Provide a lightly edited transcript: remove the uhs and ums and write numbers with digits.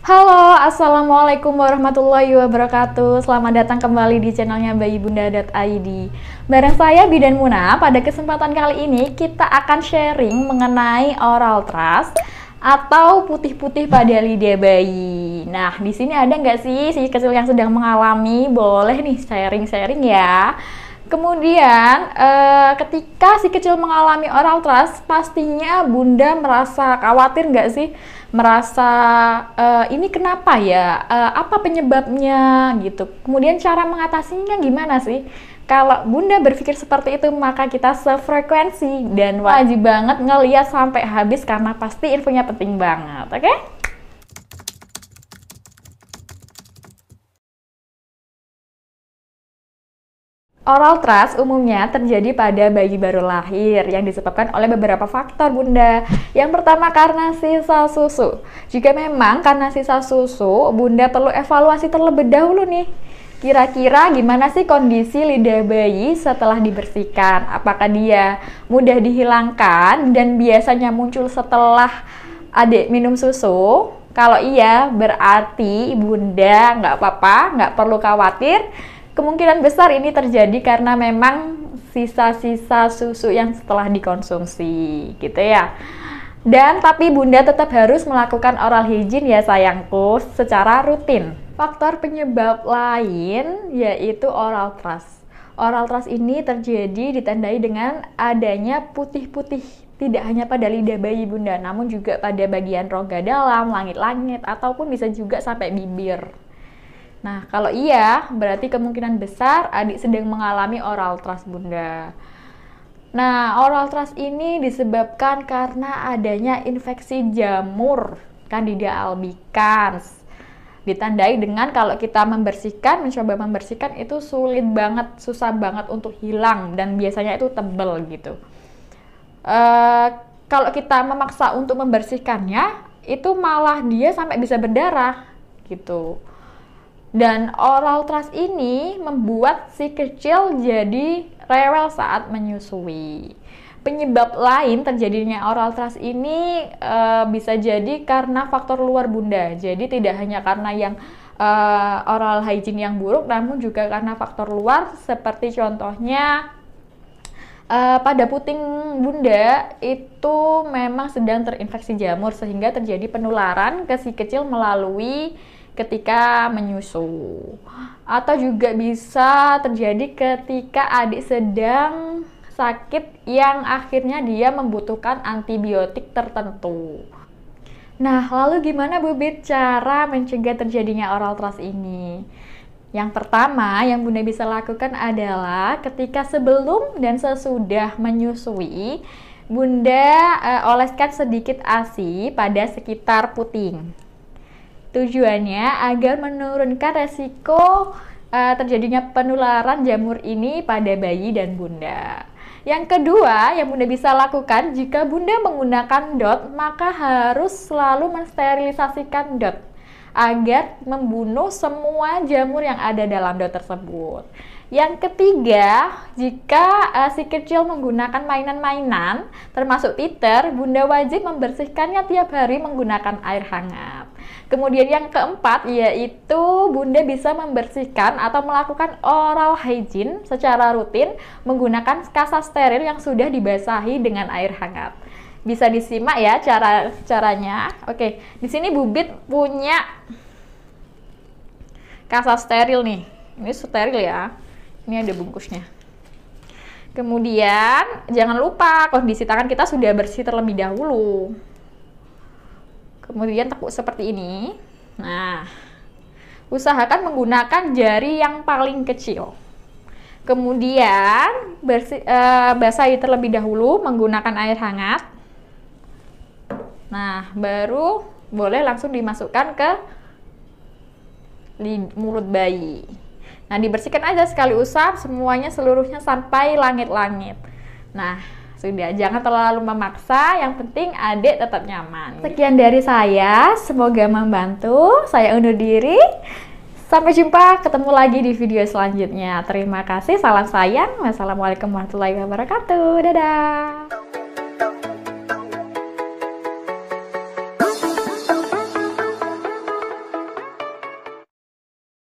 Halo, Assalamualaikum warahmatullahi wabarakatuh. Selamat datang kembali di channelnya bayibunda.id. Bareng saya Bidan Muna. Pada kesempatan kali ini kita akan sharing mengenai oral trust atau putih-putih pada lidah bayi. Nah, di sini ada nggak sih si kecil yang sedang mengalami? Boleh nih sharing-sharing ya. Kemudian ketika si kecil mengalami oral trust, pastinya bunda merasa khawatir nggak sih? Merasa ini kenapa ya? Apa penyebabnya gitu? Kemudian cara mengatasinya gimana sih? Kalau bunda berpikir seperti itu, maka kita sefrekuensi dan wajib banget ngeliat sampai habis karena pasti infonya penting banget, oke? Oral trust umumnya terjadi pada bayi baru lahir yang disebabkan oleh beberapa faktor bunda. Yang pertama karena sisa susu. Jika memang karena sisa susu, bunda perlu evaluasi terlebih dahulu nih. Kira-kira gimana sih kondisi lidah bayi setelah dibersihkan? Apakah dia mudah dihilangkan dan biasanya muncul setelah adik minum susu? Kalau iya, berarti bunda nggak apa-apa, nggak perlu khawatir. Kemungkinan besar ini terjadi karena memang sisa-sisa susu yang setelah dikonsumsi, gitu ya. Dan tapi bunda tetap harus melakukan oral hygiene ya sayangku, secara rutin. Faktor penyebab lain yaitu oral trust. Oral trust ini terjadi ditandai dengan adanya putih-putih, tidak hanya pada lidah bayi bunda, namun juga pada bagian rongga dalam, langit-langit, ataupun bisa juga sampai bibir. Nah, kalau iya, berarti kemungkinan besar adik sedang mengalami oral trust bunda. Nah, oral trust ini disebabkan karena adanya infeksi jamur Candida albicans. Ditandai dengan kalau kita mencoba membersihkan itu sulit banget, susah banget untuk hilang dan biasanya itu tebal gitu. Kalau kita memaksa untuk membersihkannya, itu malah dia sampai bisa berdarah gitu. Dan oral trust ini membuat si kecil jadi rewel saat menyusui. Penyebab lain terjadinya oral trust ini bisa jadi karena faktor luar bunda. Jadi tidak hanya karena yang oral hygiene yang buruk, namun juga karena faktor luar seperti contohnya pada puting bunda itu memang sedang terinfeksi jamur sehingga terjadi penularan ke si kecil melalui ketika menyusu, atau juga bisa terjadi ketika adik sedang sakit yang akhirnya dia membutuhkan antibiotik tertentu. Nah, lalu gimana Bu Bit cara mencegah terjadinya oral trust ini? Yang pertama yang bunda bisa lakukan adalah ketika sebelum dan sesudah menyusui, bunda oleskan sedikit ASI pada sekitar puting. Tujuannya agar menurunkan resiko terjadinya penularan jamur ini pada bayi dan bunda. Yang kedua yang bunda bisa lakukan jika bunda menggunakan DOT, maka harus selalu mensterilisasikan DOT agar membunuh semua jamur yang ada dalam DOT tersebut. Yang ketiga, jika si kecil menggunakan mainan-mainan termasuk teeter, bunda wajib membersihkannya tiap hari menggunakan air hangat. Kemudian yang keempat yaitu bunda bisa membersihkan atau melakukan oral hygiene secara rutin menggunakan kasa steril yang sudah dibasahi dengan air hangat. Bisa disimak ya caranya. Oke, di sini Bubit punya kasa steril nih. Ini steril ya. Ini ada bungkusnya. Kemudian jangan lupa kondisi tangan kita sudah bersih terlebih dahulu. Kemudian tekuk seperti ini. Nah, usahakan menggunakan jari yang paling kecil. Kemudian basahi terlebih dahulu menggunakan air hangat. Nah, baru boleh langsung dimasukkan ke mulut bayi. Nah, dibersihkan aja sekali usap semuanya seluruhnya sampai langit-langit. Nah, sudah, jangan terlalu memaksa, yang penting adik tetap nyaman. Sekian dari saya, semoga membantu. Saya undur diri. Sampai jumpa, ketemu lagi di video selanjutnya. Terima kasih, salam sayang. Wassalamualaikum warahmatullahi wabarakatuh. Dadah.